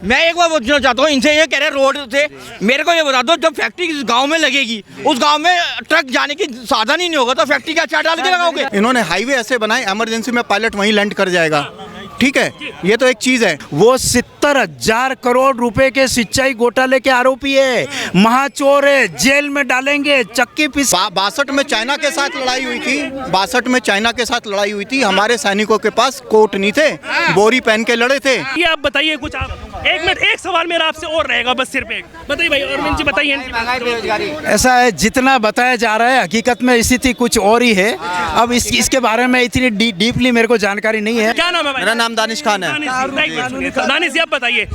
मैं एक बार पूछना चाहता हूँ इनसे, ये कह रहे रोड से, मेरे को ये बता दो, जब फैक्ट्री इस गांव में लगेगी, उस गांव में ट्रक जाने की साधन ही नहीं होगा तो फैक्ट्री क्या चार्ट डाल के लगाओगे? इन्होंने हाईवे ऐसे बनाए, इमरजेंसी में पायलट वहीं लैंड कर जाएगा। ठीक है, ये तो एक चीज है। वो 70,000 करोड़ रुपए के सिंचाई घोटाले के आरोपी है, महाचोर है, जेल में डालेंगे, चक्की पीस। 62 में चाइना के साथ लड़ाई हुई थी, 62 में चाइना के साथ लड़ाई हुई थी। हमारे सैनिकों के पास कोट नहीं थे, बोरी पहन के लड़े थे। ये आप बताइए कुछ, आप एक मिनट, एक सवाल मेरा आपसे और रहेगा बस, सिर्फ एक बताइए भाई, अरविंद जी बताइए। ऐसा है, जितना बताया जा रहा है हकीकत में स्थिति कुछ और ही है। अब इसके बारे में इतनी डीपली मेरे को जानकारी नहीं है। क्या नाम है भाई? मेरा नाम दानिश खान है। दानिश जी आप बताइए,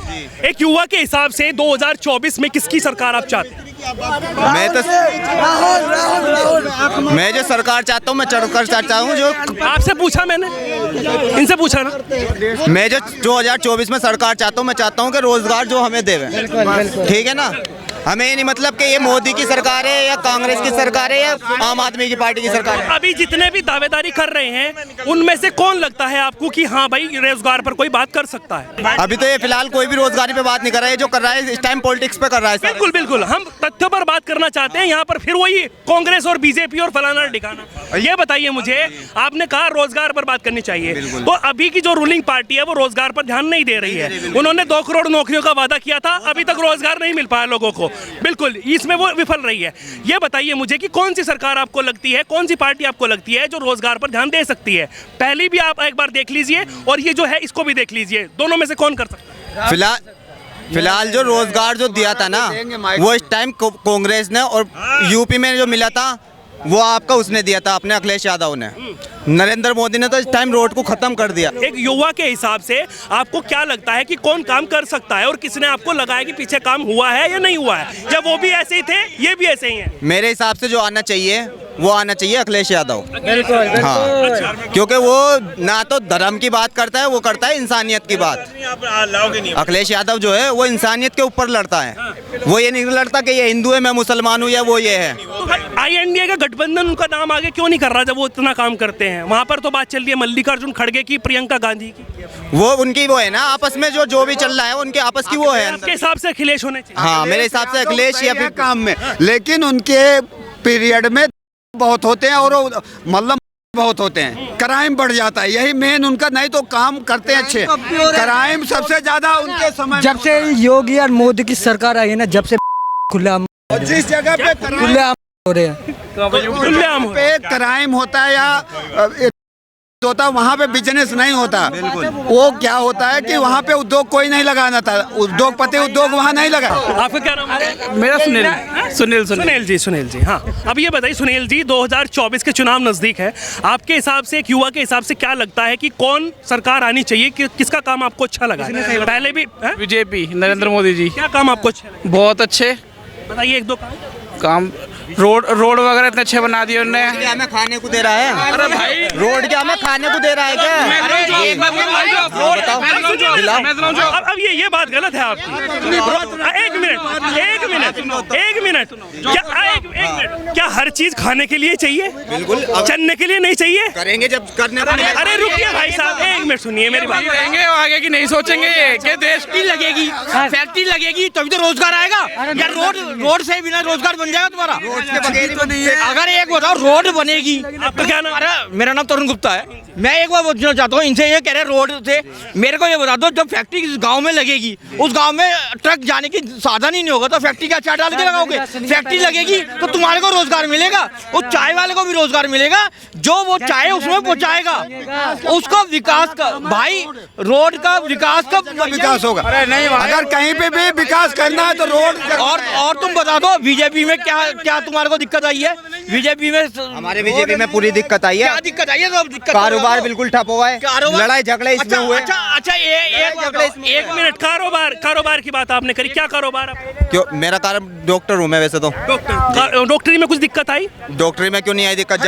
एक युवा के हिसाब से 2024 में किसकी सरकार आप चाहते हैं? मैं जो सरकार चाहता हूँ, मैं चढ़कर चाहता हूँ। जो आपसे पूछा मैंने, इनसे पूछा ना। मैं जो 2024 में सरकार चाहता हूँ, मैं चाहता हूँ कि रोजगार जो हमें देवे। ठीक है ना, हमें ये नहीं मतलब कि ये मोदी की सरकार है या कांग्रेस की सरकार है या आम आदमी की पार्टी की सरकार है। अभी जितने भी दावेदारी कर रहे हैं उनमें से कौन लगता है आपको कि हाँ भाई रोजगार पर कोई बात कर सकता है? अभी तो ये फिलहाल कोई भी रोजगारी पे बात नहीं कर रहा है। जो कर रहा है इस टाइम पॉलिटिक्स पे कर रहा है। बिल्कुल बिल्कुल, हम तथ्यों पर बात करना चाहते हैं। यहाँ पर फिर वही कांग्रेस और बीजेपी और फलाना ठिकाना। ये बताइए मुझे, आपने कहा रोजगार पर बात करनी चाहिए, तो अभी की जो रूलिंग पार्टी है वो रोजगार पर ध्यान नहीं दे रही है। उन्होंने 2 करोड़ नौकरियों का वादा किया था, अभी तक रोजगार नहीं मिल पाया लोगों को। बिल्कुल, इसमें वो विफल रही है। ये बताइए मुझे कि कौन सी सरकार आपको लगती है, कौन सी पार्टी आपको लगती है जो रोजगार पर ध्यान दे सकती है? पहली भी आप एक बार देख लीजिए और ये जो है इसको भी देख लीजिए, दोनों में से कौन कर सकता है? फिलहाल जो रोजगार जो दिया था ना, वो इस टाइम कांग्रेस ने, और यूपी में जो मिला था वो आपका उसने दिया था, अपने अखिलेश यादव ने। नरेंद्र मोदी ने तो इस टाइम रोड को खत्म कर दिया। एक युवा के हिसाब से आपको क्या लगता है कि कौन काम कर सकता है, और किसने आपको लगा है कि पीछे काम हुआ है या नहीं हुआ है? जब वो भी ऐसे ही थे, ये भी ऐसे ही हैं। मेरे हिसाब से जो आना चाहिए वो आना चाहिए अखिलेश यादव। हाँ, क्योंकि वो ना तो धर्म की बात करता है, वो करता है इंसानियत की बात। अखिलेश यादव जो है वो इंसानियत के ऊपर लड़ता है। वो ये नहीं लड़ता कि ये हिंदू है, मैं मुसलमान हूँ, या वो ये है। INDA का गठबंधन उनका नाम आगे क्यों नहीं कर रहा जब वो इतना काम करते हैं? वहाँ पर तो बात चल रही है मल्लिकार्जुन खड़गे की, प्रियंका गांधी की। वो उनकी वो है ना, आपस में जो भी चल रहा है उनके आपस की वो है। आपके हिसाब से अखिलेश होने चाहिए? हाँ, मेरे हिसाब से अखिलेश या फिर काम में, लेकिन उनके पीरियड में बहुत होते हैं और मतलब बहुत होते हैं, क्राइम बढ़ जाता है। यही मेन उनका, नहीं तो काम करते हैं अच्छे। क्राइम सबसे ज्यादा उनके समय, जब से योगी और मोदी की सरकार आई है ना, जब से खुलेआम जिस जगह पे खुलेआम हो रहे हैं, खुलेआम पे क्राइम होता है या होता, वहाँ पे बिजनेस नहीं होता। वो क्या होता है कि वहाँ पे उद्योग कोई नहीं लगाना था, उद्योगपति उद्योग वहाँ नहीं लगा। आपका क्या नाम है? मेरा सुनील जी। हाँ, अब ये बताइए सुनील जी, 2024 के चुनाव नजदीक है, आपके हिसाब से, एक युवा के हिसाब से क्या लगता है कि कौन सरकार आनी चाहिए, कि किसका काम आपको अच्छा लगा? पहले भी बीजेपी, नरेंद्र मोदी जी। क्या काम आपको अच्छा लगा? बहुत अच्छे बताइए 1-2 काम। रोड वगैरह इतने अच्छे बना दिए उन्होंने। क्या हमें खाने को दे रहा है? अरे भाई, रोड क्या हमें खाने को दे रहा है क्या? अब ये बात गलत है आपकी। एक मिनट, क्या हर चीज खाने के लिए चाहिए? बिल्कुल, चलने के लिए नहीं चाहिए? करेंगे जब करने। अरे रुकिए भाई साहब, 1 मिनट सुनिए मेरी बात। रहेंगे आगे की नहीं सोचेंगे कि देश फैक्ट्री लगेगी, फैक्ट्री लगेगी तभी तो रोजगार आएगा। या रोड से बिना रोजगार बन जाएगा तुम्हारा? अगर एक बताओ, रोड बनेगी। आपका क्या नाम? अरे मेरा नाम तरुण गुप्ता है। मैं एक बार पूछना चाहता हूँ इनसे, ये कह रहे रोड से, मेरे को ये बता दो, जब फैक्ट्री इस गांव में लगेगी, उस गांव में ट्रक जाने की साधन ही नहीं होगा तो फैक्ट्री क्या चार्ट डाल के लगाओगे? फैक्ट्री लगेगी तो तुम्हारे को रोजगार मिलेगा, उस चाय वाले को भी रोजगार मिलेगा, जो वो चाय उसमें पहुंचाएगा, उसको विकास का, भाई रोड का विकास का विकास होगा। अगर कहीं पे भी विकास करना है तो रोड। और तुम बता दो बीजेपी में क्या तुम्हारे को दिक्कत आई है? बीजेपी में, हमारे बीजेपी में पूरी दिक्कत आई है। क्या दिक्कत आई है? सब दिक्कत, कारोबार बिल्कुल ठप हुआ है, लड़ाई झगड़े इसमें हुए। अच्छा, एक मिनट, कारोबार की बात आपने करी, क्या कारोबार? क्यों? मेरा काम डॉक्टर हूँ मैं वैसे तो। डॉक्टरी में कुछ दिक्कत आई? डॉक्टरी में क्यों नहीं आई दिक्कत?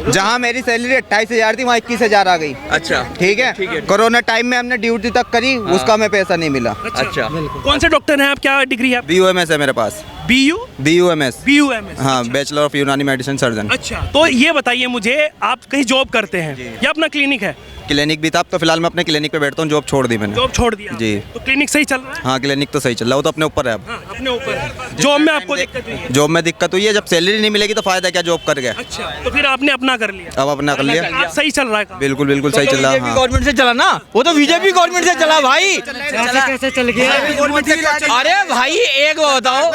जहाँ मेरी सैलरी 28,000 थी, वहाँ 21,000 आ गई। अच्छा, ठीक है। कोरोना टाइम में हमने ड्यूटी तक करी, उसका हमें पैसा नहीं मिला। अच्छा, कौन से डॉक्टर हैं आप? क्या डिग्री है? BUMS है मेरे पास। BUMS। हाँ, बैचलर ऑफ यूनानी मेडिसिन सर्जन। अच्छा, तो ये बताइए मुझे, आप कहीं जॉब करते हैं या अपना क्लिनिक है? क्लिनिक भी था, अब तो फिलहाल मैं अपने क्लिनिक पे बैठता हूँ, जॉब छोड़ दी मैंने। जॉब छोड़ दिया जी। तो क्लिनिक सही चल रहा है? हाँ क्लिनिक तो सही चल रहा है, वो तो अपने ऊपर है अब। हाँ, अपने ऊपर है। जॉब में आपको दिक्कत हुई? जॉब में दिक्कत हुई है, जब सैलरी नहीं मिलेगी तो फायदा क्या जॉब करके। अच्छा, तो फिर आपने अपना कर लिया? अब अपना कर लिया। आज सही चल रहा है काम? बिल्कुल बिल्कुल सही चल रहा है। हाँ। गवर्नमेंट से चला ना, वो तो बीजेपी गवर्नमेंट से चला भाई। कैसे चल गया? अरे भाई एक बात बताओ,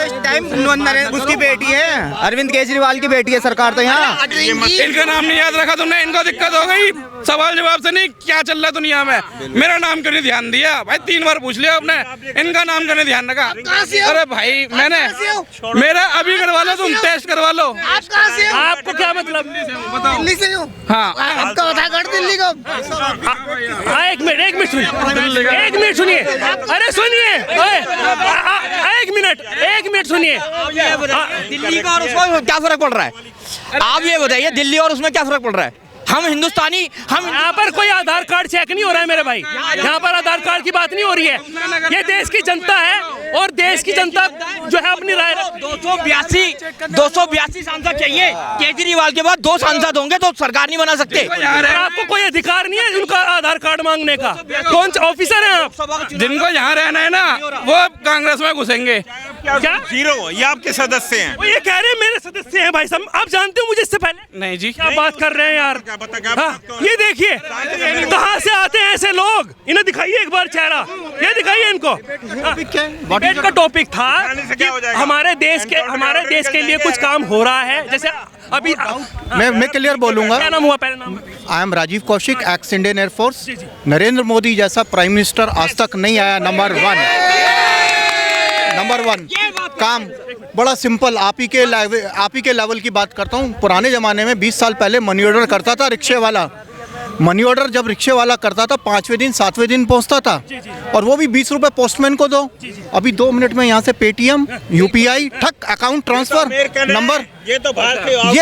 उसकी बेटी है, अरविंद केजरीवाल की बेटी है सरकार तो यहाँ। इनका नाम नहीं याद रखा तुमने, इनको दिक्कत हो गई सवाल जवाब से, नहीं क्या चल रहा है दुनिया में। मेरा नाम क्यों नहीं ध्यान दिया भाई, 3 बार पूछ लिया आपने, इनका नाम क्यों नहीं ध्यान रखा। अरे भाई मैंने, मेरा अभी करवा लो, तुम टेस्ट करवा लो। आपको क्या मतलब? दिल्ली से हो? हाँ। आपका आधार कार्ड दिल्ली का। हाँ, एक मिनट सुनिए। अरे सुनिए, एक मिनट सुनिए। दिल्ली का और उसमें क्या फर्क पड़ रहा है? आप ये बताइए, दिल्ली और उसमें क्या फर्क पड़ रहा है? हम हिंदुस्तानी, हम यहाँ पर कोई आधार कार्ड चेक नहीं हो रहा है मेरे भाई, यहाँ पर आधार कार्ड की बात नहीं हो रही है। ये देश की जनता है और देश की जनता जो है अपनी राय। 282 सांसद चाहिए, केजरीवाल के बाद 2 सांसद होंगे तो सरकार नहीं बना सकते। आपको कोई अधिकार नहीं है उनका आधार कार्ड मांगने का। कौन सा ऑफिसर है आप? जिनको यहाँ रहना है ना, वो कांग्रेस में घुसेंगे। क्या जीरो, ये आपके सदस्य हैं। वो ये कह रहे हैं मेरे सदस्य हैं भाई साहब, आप जानते हो मुझे इससे पहले? नहीं जी। क्या बात कर रहे हैं यार। हाँ, ये देखिए कहाँ से आते हैं ऐसे लोग, इन्हें दिखाइए एक बार चेहरा, ये दिखाइए इनको। डिबेट का टॉपिक था कि हमारे देश के लिए कुछ काम हो रहा है, जैसे अभी मैं क्लियर बोलूंगा। क्या नाम हुआ पहले नाम? I am Rajeev Kaushik, ex Indian air force. Narendra Modi जैसा प्राइम मिनिस्टर आज तक नहीं आया। नंबर वन काम बड़ा सिंपल, आप ही के लेवल की बात करता हूँ। पुराने ज़माने में 20 साल पहले मनी ऑर्डर करता था रिक्शे वाला। मनी ऑर्डर जब रिक्शे वाला करता था 5वें दिन 7वें दिन पहुंचता था, और वो भी 20 रुपए पोस्टमैन को दो। अभी 2 मिनट में यहाँ से पेटीएम, यूपीआई, ठक, अकाउंट ट्रांसफर, नंबर। ये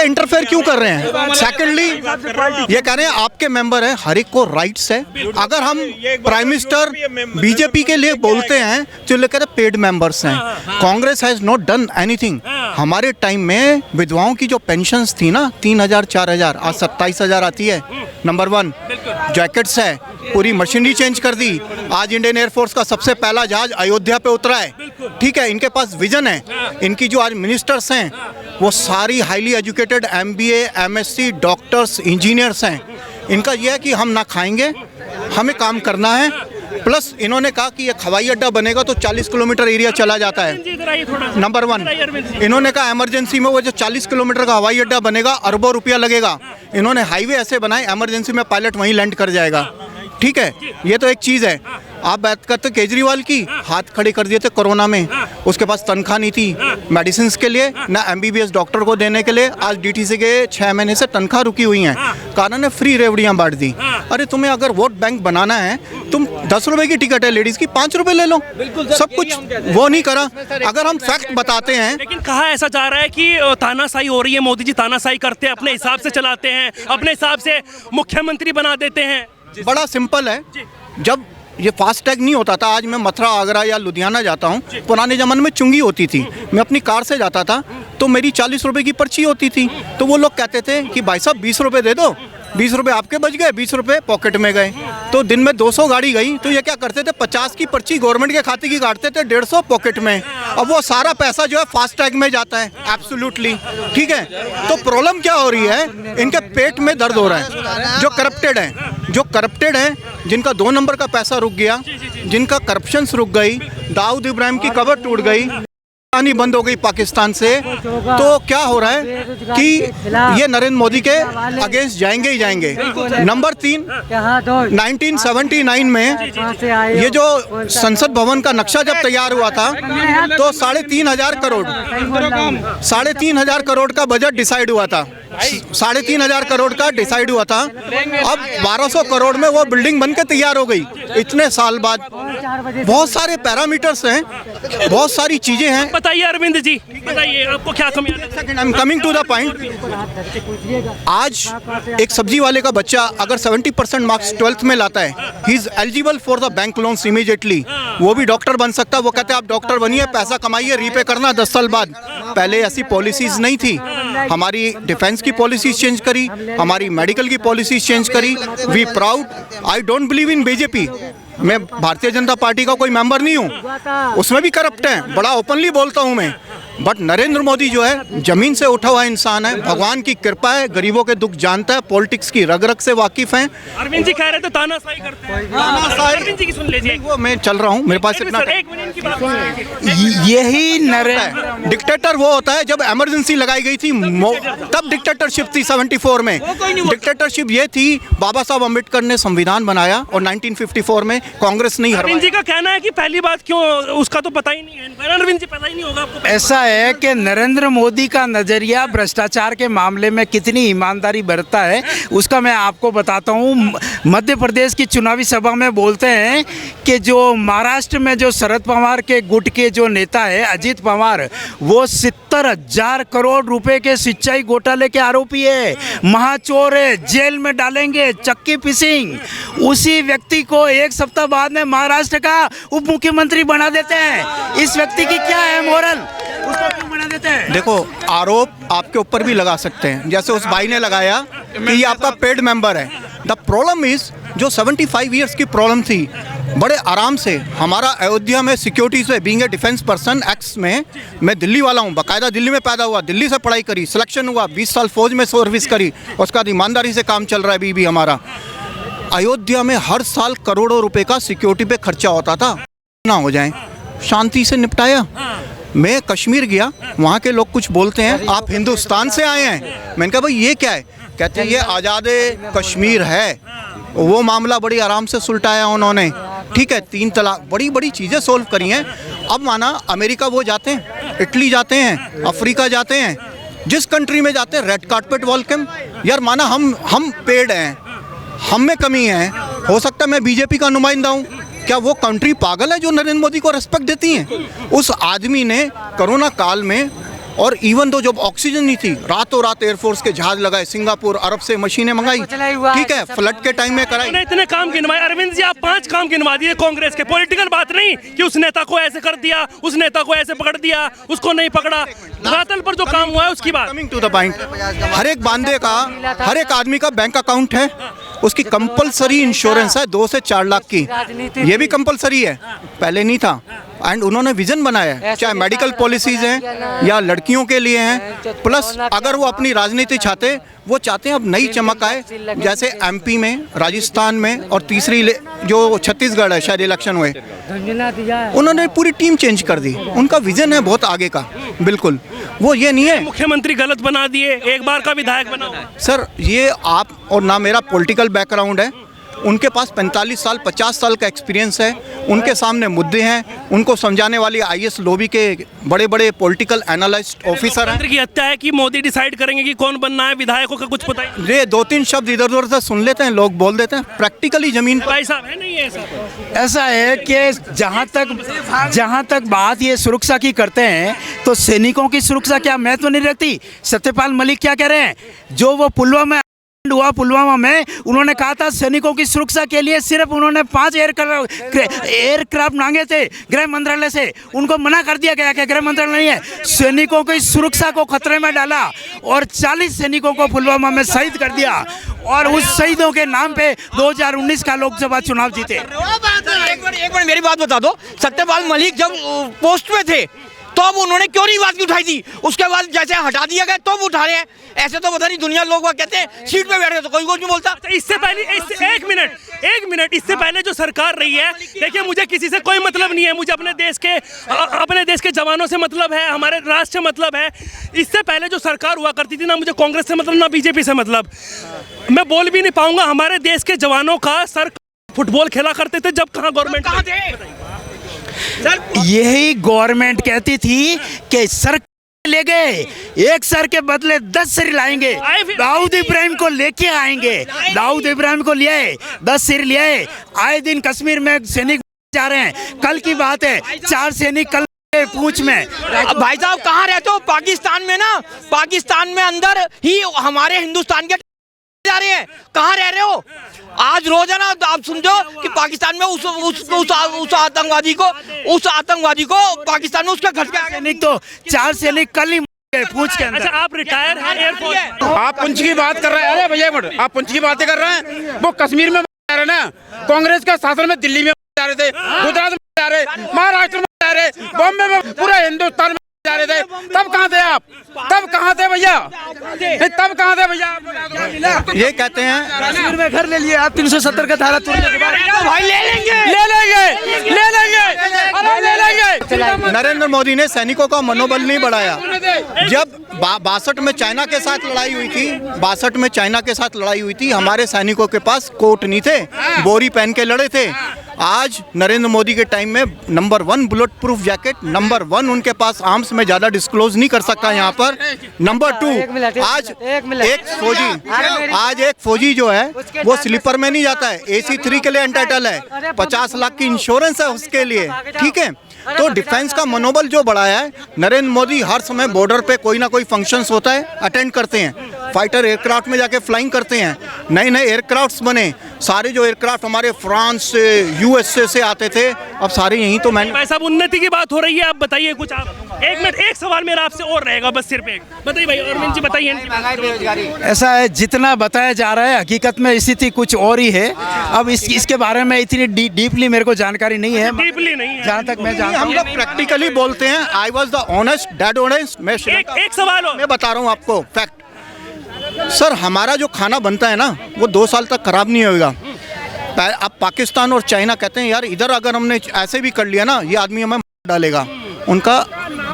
इंटरफेयर क्यों कर रहे हैं? सेकेंडली ये कह रहे हैं आपके मेंबर हैं, हर एक को राइट्स है। अगर हम प्राइम मिनिस्टर बीजेपी के लिए बोलते हैं तो ये कह रहे पेड मेंबर्स हैं। Congress has not done anything. हमारे टाइम में विधवाओं की जो पेंशन्स थी ना 3000 4000, आज 27000 आती है। नंबर 1 जैकेट्स है, पूरी मशीनरी चेंज कर दी। आज इंडियन एयरफोर्स का सबसे पहला जहाज अयोध्या पे उतरा है। ठीक है, इनके पास विजन है। इनकी जो आज मिनिस्टर्स हैं वो सारी highly educated MBA MSc doctors engineers हैं। इनका यह है कि हम ना खाएंगे, हमें काम करना है। प्लस इन्होंने कहा कि ये हवाई अड्डा बनेगा तो 40 किलोमीटर एरिया चला जाता है। नंबर 1 इन्होंने कहा इमरजेंसी में वो जो 40 किलोमीटर का हवाई अड्डा बनेगा अरबों रुपया लगेगा। इन्होंने हाईवे ऐसे बनाए इमरजेंसी में पायलट वहीं लैंड कर जाएगा। ठीक है, ये तो एक चीज़ है। आप बात करते केजरीवाल की, हाथ खड़े कर दिए थे कोरोना में, उसके पास तनख्वाह नहीं थी मेडिसिन के लिए, ना MBBS डॉक्टर को देने के लिए। आज DTC के 6 महीने से तनख्वाह रुकी हुई हैं, कारण है फ्री रेवड़ियाँ बांट दी। अरे तुम्हें अगर वोट बैंक बनाना है, तुम 10 रुपए की टिकट है लेडीज की, 5 रुपए ले लो। सब कुछ वो नहीं करा। अगर हम फैक्ट बताते हैं, लेकिन कहा ऐसा जा रहा है कि तानाशाही हो रही है, मोदी जी तानाशाही करते हैं, अपने हिसाब से चलाते हैं, अपने हिसाब से मुख्यमंत्री बना देते हैं। बड़ा सिंपल है। जब ये फास्टैग नहीं होता था, आज मैं मथुरा, आगरा या लुधियाना जाता हूँ, पुराने ज़माने में चुंगी होती थी, मैं अपनी कार से जाता था तो मेरी 40 रुपए की पर्ची होती थी। तो वो लोग कहते थे कि भाई साहब 20 रुपए दे दो, 20 रुपए आपके बच गए, 20 रुपए पॉकेट में गए। तो दिन में 200 गाड़ी गई तो ये क्या करते थे, 50 की पर्ची गवर्नमेंट के खाते की काटते थे, 150 पॉकेट में। अब वो सारा पैसा जो है फास्टैग में जाता है। एब्सोल्युटली ठीक है। तो प्रॉब्लम क्या हो रही है, इनके पेट में दर्द हो रहा है। जो करप्टेड हैं, जिनका 2 नंबर का पैसा रुक गया, जिनका करप्शन रुक गई, दाऊद इब्राहिम की कबर टूट गई, पानी बंद हो गई पाकिस्तान से, तो क्या हो रहा है कि ये नरेंद्र मोदी के अगेंस्ट जाएंगे ही जाएंगे। नंबर 3 1979 में ये जो संसद भवन का नक्शा जब तैयार हुआ था तो 3,500 करोड़ का बजट डिसाइड हुआ था। 3,500 करोड़ का डिसाइड हुआ था। अब 1200 करोड़ में वो बिल्डिंग बन के तैयार हो गई इतने साल बाद। बहुत सारे पैरामीटर्स हैं, बहुत सारी चीजें हैं। बताइए अरविंद जी, बताइए आपको क्या कमी है? I am coming to the point. आज एक सब्जी वाले का बच्चा अगर 70% मार्क्स 12th में लाता है, he is eligible for the bank loans immediately. वो भी डॉक्टर बन सकता है। वो कहते हैं आप डॉक्टर बनिए, पैसा कमाइए, रीपे करना 10 साल बाद। पहले ऐसी पॉलिसीज नहीं थी। हमारी डिफेंस की पॉलिसीज चेंज करी, हमारी मेडिकल की पॉलिसीज चेंज करी। We proud, I don't believe in BJP. मैं भारतीय जनता पार्टी का कोई मेंबर नहीं हूँ, उसमें भी करप्ट हैं, बड़ा ओपनली बोलता हूँ मैं। बट नरेंद्र मोदी जो है जमीन से उठा हुआ इंसान है, भगवान की कृपा है, गरीबों के दुख जानता है, पॉलिटिक्स की रग रग से वाकिफ हैं। अरविंद जी कह रहे थे तानाशाही करते हैं, अरविंद जी की सुन लीजिए। वो मैं चल रहा हूँ, मेरे पास इतना एक मिनट की बात। यही नरेंद्र डिक्टेटर वो होता है जब इमरजेंसी लगाई गई थी, तब डिक्टेटरशिप थी 74 में। डिक्टेटरशिप ये थी, बाबा साहब अम्बेडकर ने संविधान बनाया और 1954 में कांग्रेस नहीं अरविंद जी हरवाया। का कहना है कि पहली बात क्यों, उसका तो पता ही नहीं है। अरविंद जी पता ही नहीं होगा आपको। ऐसा है कि नरेंद्र मोदी का नजरिया भ्रष्टाचार के मामले में कितनी ईमानदारी बरतता है उसका मैं आपको बताता हूँ। मध्य प्रदेश की चुनावी सभा में बोलते हैं कि जो महाराष्ट्र में जो शरद पवार के गुट के जो नेता है अजीत पवार, वो 70,000 करोड़ रुपए के सिंचाई घोटाले के आरोपी है, महाचोर है, जेल में डालेंगे, चक्की पिसिंग। उसी व्यक्ति को एक सप्ताह बाद में महाराष्ट्र का उप मुख्यमंत्री बना देते हैं। इस व्यक्ति की क्या है मोरल, उसको क्यों बना देते हैं? देखो, आरोप आपके ऊपर भी लगा सकते हैं, जैसे उस भाई ने लगाया कि ये आपका पेड मेंबर है। द प्रॉब्लम इज, जो 75 ईयर्स की प्रॉब्लम थी, बड़े आराम से हमारा अयोध्या में सिक्योरिटीज में being a defence person x में, मैं दिल्ली वाला हूँ, बाकायदा दिल्ली में पैदा हुआ, दिल्ली से पढ़ाई करी, सिलेक्शन हुआ, 20 साल फौज में सर्विस करी, उसके बाद ईमानदारी से काम चल रहा है अभी भी हमारा। अयोध्या में हर साल करोड़ों रुपए का सिक्योरिटी पे खर्चा होता था, ना हो जाए, शांति से निपटाया। मैं कश्मीर गया, वहाँ के लोग कुछ बोलते हैं, आप हिंदुस्तान से आए हैं। मैंने कहा भाई ये क्या है? कहते हैं ये आज़ाद कश्मीर है। वो मामला बड़ी आराम से सुलटाया उन्होंने, ठीक है, 3 तलाक, बड़ी बड़ी चीज़ें सोल्व करी हैं। अब माना अमेरिका वो जाते हैं, इटली जाते हैं, अफ्रीका जाते हैं, जिस कंट्री में जाते हैं रेड कार्पेट वेलकम। यार माना हम पेड हैं, हम में कमी है, हो सकता है मैं बीजेपी का नुमाइंदा हूँ, क्या वो कंट्री पागल है जो नरेंद्र मोदी को रिस्पेक्ट देती हैं? उस आदमी ने कोरोना काल में, और इवन दो जब ऑक्सीजन नहीं थी, रातों रात एयरफोर्स के जहाज लगाए, सिंगापुर अरब से मशीनें मंगाई, ठीक है, फ्लड के टाइम में कराई। इतने काम गिनवाए अरविंद जी, आप 5 काम गिनवा दिए कांग्रेस के। पॉलिटिकल बात नहीं कि उस नेता को ऐसे कर दिया, उस नेता को ऐसे पकड़ दिया, उसको नहीं पकड़ा, धरातल पर जो काम हुआ है उसकी बात। कमिंग टू द पॉइंट, हर एक बांदे का, हर एक आदमी का बैंक अकाउंट है, उसकी कंपलसरी इंश्योरेंस है 2 से 4 लाख की, ये भी कंपलसरी है, पहले नहीं था। एंड उन्होंने विजन बनाया है, चाहे मेडिकल पॉलिसीज हैं या लड़कियों के लिए हैं, प्लस अगर वो अपनी राजनीति चाहते, वो चाहते हैं अब नई चमक आए, जैसे एमपी में, राजस्थान में, और तीसरी जो छत्तीसगढ़ है शायद इलेक्शन हुए, उन्होंने पूरी टीम चेंज कर दी। उनका विजन है बहुत आगे का, बिल्कुल। वो ये नहीं है मुख्यमंत्री गलत बना दिए, एक बार का विधायक बना हुआ। सर, ये आप और ना मेरा पॉलिटिकल बैकग्राउंड है, उनके पास 45 साल 50 साल का एक्सपीरियंस है, उनके सामने मुद्दे हैं, उनको समझाने वाली आईएएस लॉबी के बड़े बड़े पॉलिटिकल एनालिस्ट ऑफिसर हैं। की हत्या है कि मोदी डिसाइड करेंगे कि कौन बनना है, विधायकों का कुछ पता ही? ये 2-3 शब्द इधर उधर से सुन लेते हैं लोग, बोल देते हैं, प्रैक्टिकली जमीन पर भाई साहब है नहीं है ऐसा? ऐसा है कि जहाँ तक बात ये सुरक्षा की करते हैं, तो सैनिकों की सुरक्षा क्या महत्व नहीं रखती? सत्यपाल मलिक क्या कह रहे हैं, जो वो पुलवामा में उन्होंने कहा था सैनिकों की सुरक्षा के लिए सिर्फ उन्होंने 5 एयरक्राफ्ट मांगे थे गृह मंत्रालय से, उनको मना कर दिया गया कि गृह मंत्रालय नहीं है। सैनिकों की सुरक्षा को खतरे में डाला और 40 सैनिकों को पुलवामा में शहीद कर दिया, और उस शहीदों के नाम पे 2019 का लोकसभा चुनाव जीते। एक बार मेरी बात बता दो, सत्यपाल मलिक जब पोस्ट पे थे तो अब उन्होंने क्यों नहीं बात उठाई थी? उसके बाद जैसे हटा दिया गया तो उठा रहे हैं। ऐसे तो पता नहीं दुनिया लोग कहते हैं सीट पे बैठे तो कोई कुछ नहीं बोलता। इससे पहले एक मिनट इससे पहले जो सरकार रही है, देखिए मुझे किसी से कोई मतलब नहीं है, मुझे अपने देश के जवानों से मतलब है, हमारे राष्ट्र से मतलब है। इससे पहले जो सरकार हुआ करती थी, ना मुझे कांग्रेस से मतलब ना बीजेपी से मतलब, मैं बोल भी नहीं पाऊंगा। हमारे देश के जवानों का सर फुटबॉल खेला करते थे जब कहाँ गवर्नमेंट, यही गवर्नमेंट कहती थी कि सर ले गए, एक सर के बदले 10 सिर लाएंगे, दाऊद इब्राहिम को लेके आएंगे, दाऊद इब्राहिम को लिए 10 सिर लिए। आए दिन कश्मीर में सैनिक जा रहे हैं, कल की बात है 4 सैनिक कल पूंछ में। भाई साहब कहाँ रहते हो? पाकिस्तान में ना, पाकिस्तान में अंदर ही हमारे हिंदुस्तान के जा रहे हैं, कहाँ रह रहे हो? आज रोजाना आप समझो कि पाकिस्तान में उस आतंकवादी को पाकिस्तान में उसका घर के सैनिक, तो 4 सैनिक कल ही पूछ के अंदर। अच्छा, आप रिटायर हैं एयरफोर्स। आप पुंछ की बात कर रहे हैं, अरे भैया मिनट, आप पुंछ की बातें कर रहे हैं, वो कश्मीर में जा रहे ना, कांग्रेस का शासन में दिल्ली में जा रहे थे, गुजरात में जा रहे, महाराष्ट्र में जा रहे, बॉम्बे में, पूरा हिंदुस्तान में जा रहे थे। तब कहाँ थे आप? तब कहाँ थे भैया? तब कहाँ थे भैया? ये कहते हैं कश्मीर में घर ले लिए आप 370 का धारा तोड़ने के बाद। भाई ले लेंगे नरेंद्र मोदी ने सैनिकों का मनोबल नहीं बढ़ाया। जब 62 में चाइना के साथ लड़ाई हुई थी, 62 में चाइना के साथ लड़ाई हुई थी, हमारे सैनिकों के पास कोट नहीं थे, बोरी पहन के लड़े थे। आज नरेंद्र मोदी के टाइम में number 1 bullet proof jacket, number 1 उनके पास आर्म्स में ज्यादा डिस्क्लोज नहीं कर सकता यहाँ पर। नंबर 2 आज एक फौजी जो है वो स्लीपर में नहीं जाता है, AC3 के लिए एंटाइटल है, 50 लाख की इंश्योरेंस है उसके लिए, ठीक है। तो डिफेंस का मनोबल जो बढ़ाया है नरेंद्र मोदी, हर समय बॉर्डर पे कोई ना कोई फंक्शंस होता है, अटेंड करते हैं, फाइटर एयरक्राफ्ट में जाके फ्लाइंग करते हैं, नए नए एयरक्राफ्ट्स बने, सारे जो एयरक्राफ्ट हमारे फ्रांस से, USA से आते थे, अब सारे यहीं तो मैंने। भाई साहब, उन्नति की बात हो रही है, आप बताइए कुछ। आप एक मिनट, एक सवाल मेरा आपसे और रहेगा, बस सिर्फ एक बताइए भाई, अरविंद जी बताइए। ऐसा है, जितना बताया जा रहा है हकीकत में स्थिति कुछ और ही है। अब इसके बारे में इतनी डीपली मेरे को जानकारी नहीं है, डीपली नहीं है, जहाँ तक मैं जानता हम हूँ। लोग प्रैक्टिकली बोलते हैं, I was the honest dead honest. मैं एक सवाल और मैं बता रहा हूँ आपको फैक्ट। सर, हमारा जो खाना बनता है ना वो 2 साल तक खराब नहीं होगा। अब पाकिस्तान और चाइना कहते हैं यार इधर अगर हमने ऐसे भी कर लिया ना, ये आदमी हमें मार डालेगा, उनका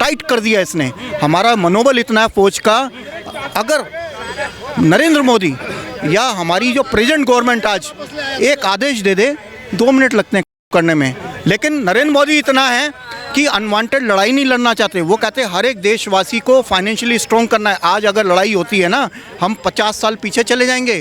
टाइट कर दिया इसने। हमारा मनोबल इतना है फौज का, अगर नरेंद्र मोदी या हमारी जो प्रेजेंट गवर्नमेंट आज एक आदेश दे दे, 2 मिनट लगते हैं करने में, लेकिन नरेंद्र मोदी इतना है कि अनवांटेड लड़ाई नहीं लड़ना चाहते। वो कहते हैं हर एक देशवासी को फाइनेंशियली स्ट्रॉन्ग करना है। आज अगर लड़ाई होती है ना, हम 50 साल पीछे चले जाएंगे।